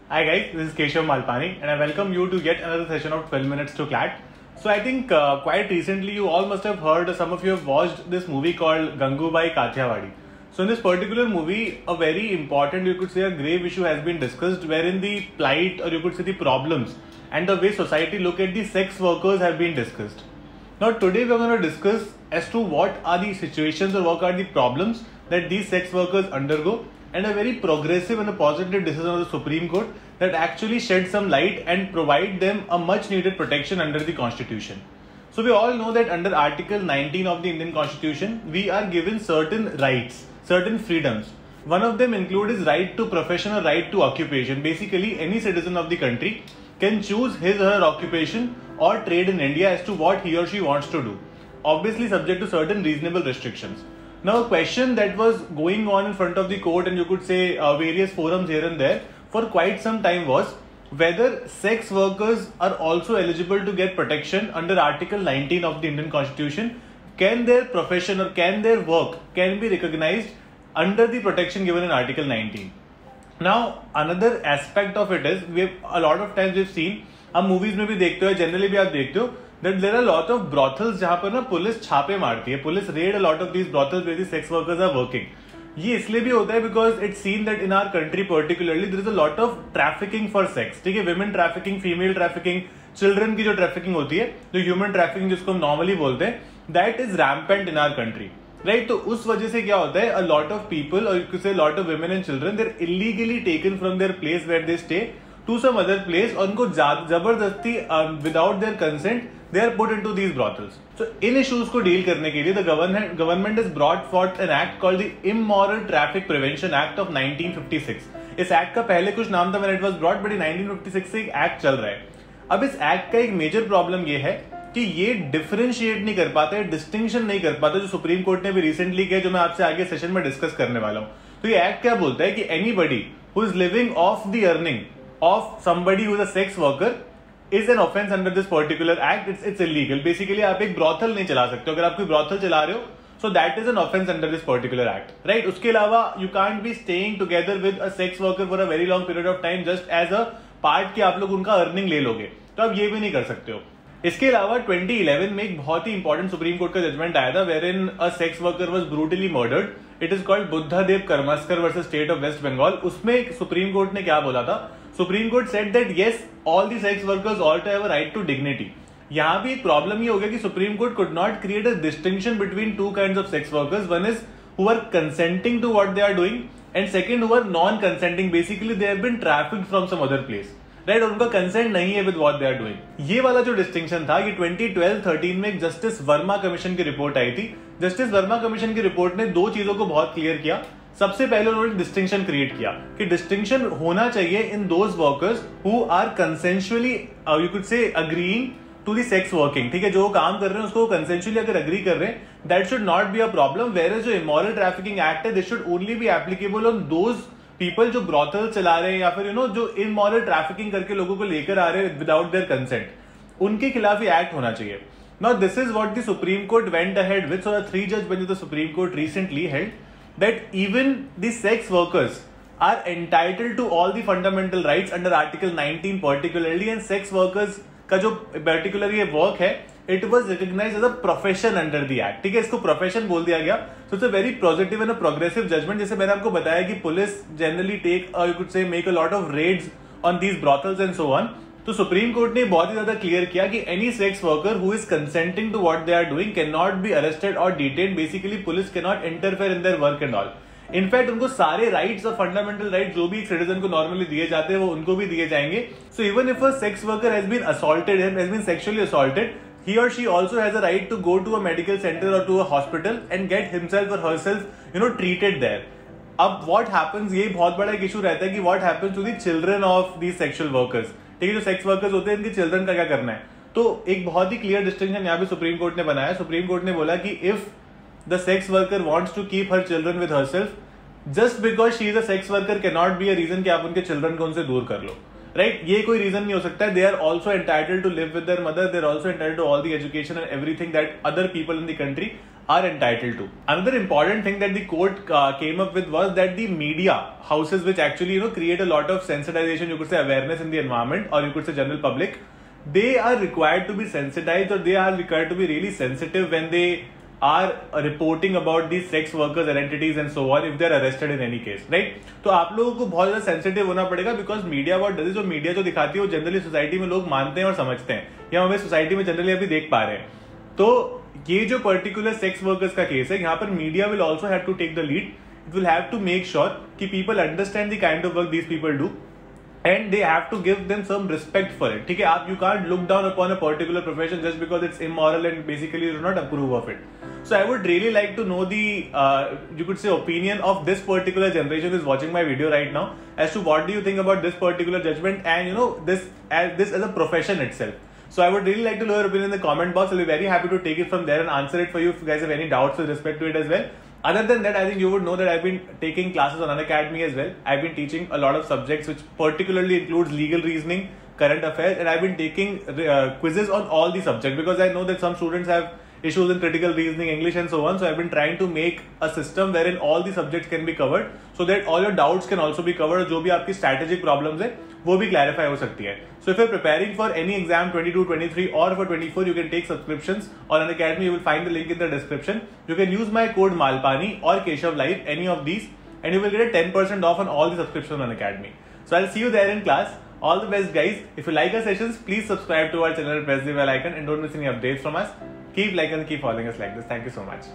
Hi guys, this is Keshav Malpani and I welcome you to yet another session of 12 Minutes to Clat. So I think quite recently you all must have heard, some of you have watched this movie called Gangubai Kathiawadi. So in this particular movie, a very important, you could say a grave issue has been discussed wherein the plight or you could say the problems and the way society look at the sex workers have been discussed. Now today we are going to discuss as to what are the situations or what are the problems that these sex workers undergo, and a very progressive and a positive decision of the Supreme Court that actually shed some light and provide them a much needed protection under the Constitution. So we all know that under Article 19 of the Indian Constitution, we are given certain rights, certain freedoms. One of them includes right to profession or right to occupation. Basically, any citizen of the country can choose his or her occupation or trade in India as to what he or she wants to do. Obviously subject to certain reasonable restrictions. Now, a question that was going on in front of the court and you could say various forums here and there for quite some time was whether sex workers are also eligible to get protection under Article 19 of the Indian Constitution. Can their profession or can their work can be recognized under the protection given in Article 19? Now, another aspect of it is a lot of times we've seen, हम movies में भी देखते हो, generally भी आप देखते हो, that there are a lot of brothels जहाँ पर ना पुलिस छापे मारती है, police raid a lot of these brothels where the sex workers are working. ये इसलिए भी होता है because it's seen that in our country particularly there is a lot of trafficking for sex. ठीक है, women trafficking, female trafficking, children की जो trafficking होती है, जो human trafficking जिसको हम normally बोलते हैं, that is rampant in our country. Right? तो उस वजह से क्या होता है, a lot of people or you could say a lot of women and children, they're illegally taken from their place where they stay to some other place और उनको जबरदस्ती without their consent they are put into these brothels. So in issues को deal करने के लिए the government has brought forth an act called the Immoral Traffic Prevention Act of 1956. इस act का पहले कुछ नाम था when it was brought, but 1956 से एक act चल रहा है. अब इस act का एक major problem ये है कि ये डिफरेंशिएट नहीं कर पाता है, डिस्टिंक्शन नहीं कर पाता, जो सुप्रीम कोर्ट ने भी रिसेंटली किया, जो मैं आपसे आगे सेशन में डिस्कस करने वाला हूं. तो ये एक्ट क्या बोलता है कि anybody who is living of the earning of somebody who is a sex worker is an offence under this particular act. It's illegal. Basically आप एक ब्रॉथल नहीं चला सकते. अगर आप कोई ब्रॉथल चला रहे हो so that is an offence under this particular act. Right. उसके अलावा you can't be staying together with a sex worker for a very long period of time just as a part कि आप लोग उनका earning ले लोगे. तो आप ये भी नहीं कर सकते हो. इसके अलावा 2011 में एक बहुत ही इंपॉर्टेंट सुप्रीम कोर्ट का जजमेंट आया था where a sex worker was brutally murdered. It is called Budhadev Karmaskar versus state of West Bengal. उसमें सुप्रीम कोर्ट ने क्या बोला था? Supreme court said that yes all the sex workers also have a right to dignity. यहां भी एक प्रॉब्लम ये हो गया कि supreme court could not create a distinction between two kinds of sex workers. One is who are consenting to what they are doing and second who are non consenting. Basically they have been trafficked from some other place. Right. उनका consent नहीं है with what they are doing. ये वाला जो distinction था कि 2012-13 में एक जस्टिस वर्मा कमीशन की रिपोर्ट आई थी. जस्टिस वर्मा कमीशन की रिपोर्ट ने दो चीजों को बहुत क्लियर किया. सबसे पहले उन्होंने डिस्टिंक्शन क्रिएट किया कि डिस्टिंक्शन होना चाहिए in those workers who are consensually you could say agreeing to the sex working. ठीक है, जो काम कर रहे हैं उसको कंसेंशुअली अगर अग्री कर रहे हैं that should not be a problem. Where जो इमोरल ट्रैफिकिंग एक्ट है this should only be applicable on those people जो ब्रॉथल चला रहे हैं या फिर जो इमोरल ट्रैफिकिंग करके लोगों को लेकर आ रहे हैं विदाउट देयर कंसेंट, उनके खिलाफ ही एक्ट होना चाहिए. Now this is what the Supreme Court went ahead with. So the 3 जज bench of the Supreme Court recently held that even the sex workers are entitled to all the fundamental rights under article 19 particularly. And sex workers का जो particular ये work है it was recognise as a profession under the act. ठीक है, इसको profession बोल दिया गया. So it's a very positive and a progressive judgment. जैसे मैंने आपको बताया कि police generally take you could say make a lot of raids on these brothels and so on. तो सुप्रीम कोर्ट ने बहुत ही ज्यादा क्लियर किया कि any sex worker who is consenting to what they are doing can not be arrested और detained. Basically police can not interfere in their work and all. In fact उनको सारे राइट्स और फंडामेंटल राइट जो भी citizen को normally दिए जाते हैं वो उनको भी दिए जाएंगे. So even if a sex worker has been assaulted, has been sexually assaulted, he or she also has a right to go to a medical center or to a hospital and get himself or herself treated there. अब what happens, ये बहुत बड़ा एक issue रहता है कि what happens to the children of these sexual workers. ठीक है, जो सेक्स वर्कर्स होते हैं इनके चिल्ड्रन का क्या करना है. तो एक बहुत ही क्लियर डिस्टिंक्शन यहाँ पे सुप्रीम कोर्ट ने बनाया. सुप्रीम कोर्ट ने बोला कि if the sex worker wants to keep her children with herself, just because she is a sex worker can not be a reason कि आप उनके चिल्ड्रन को उनसे दूर कर लो. राइट. ये कोई रीजन नहीं हो सकता है. They are also entitled to live with their mother. They are also entitled to all the education and everything that other people in the country are entitled to. Another important thing that the court came up with was that the media houses, which actually create a lot of sensitization, you could say awareness in the environment, or you could say general public, they are required to be sensitized, or they are required to be really sensitive when they are reporting about these sex workers, identities and so on, if they are arrested in any case, right? तो आप लोगों को बहुत ज्यादा sensitive होना पड़ेगा, because media what does is, जो media जो दिखाती है वो जनरली सोसाइटी में लोग मानते हैं और समझते हैं, या हमें सोसाइटी में जनरली अभी देख पा रहे हैं. तो ये जो पर्टिकुलर सेक्स वर्कर्स का केस है, यहाँ पर media will also have to take the lead. It will have to make sure कि people understand the kind of work these people do, and they have to give them some respect for it. ठीक है, आप you can't look down upon a particular profession just because it's immoral and basically you do not approve of it. So I would really like to know the you could say opinion of this particular generation who is watching my video right now, as to what do you think about this particular judgment and this as a profession itself. So I would really like to know your opinion in the comment box. I'll be very happy to take it from there and answer it for you if you guys have any doubts with respect to it as well. Other than that, I think you would know that I've been taking classes on Unacademy as well. I've been teaching a lot of subjects which particularly includes legal reasoning, current affairs, and I've been taking quizzes on all the subjects, because I know that some students have issues in critical reasoning, English and so on. So I've been trying to make a system wherein all the subjects can be covered, so that all your doubts can also be covered. जो भी आपकी strategic problems है वो भी clarify हो सकती है. So if you're preparing for any exam 22, 23 or for 24, you can take subscriptions on Unacademy. You will find the link in the description. You can use my code Malpani or Keshav Live, any of these, and you will get a 10% off on all the subscriptions on Unacademy. So I'll see you there in class. All the best, guys. If you like our sessions, please subscribe to our channel and press the bell icon, and don't miss any updates from us. Keep liking and keep following us like this. Thank you so much.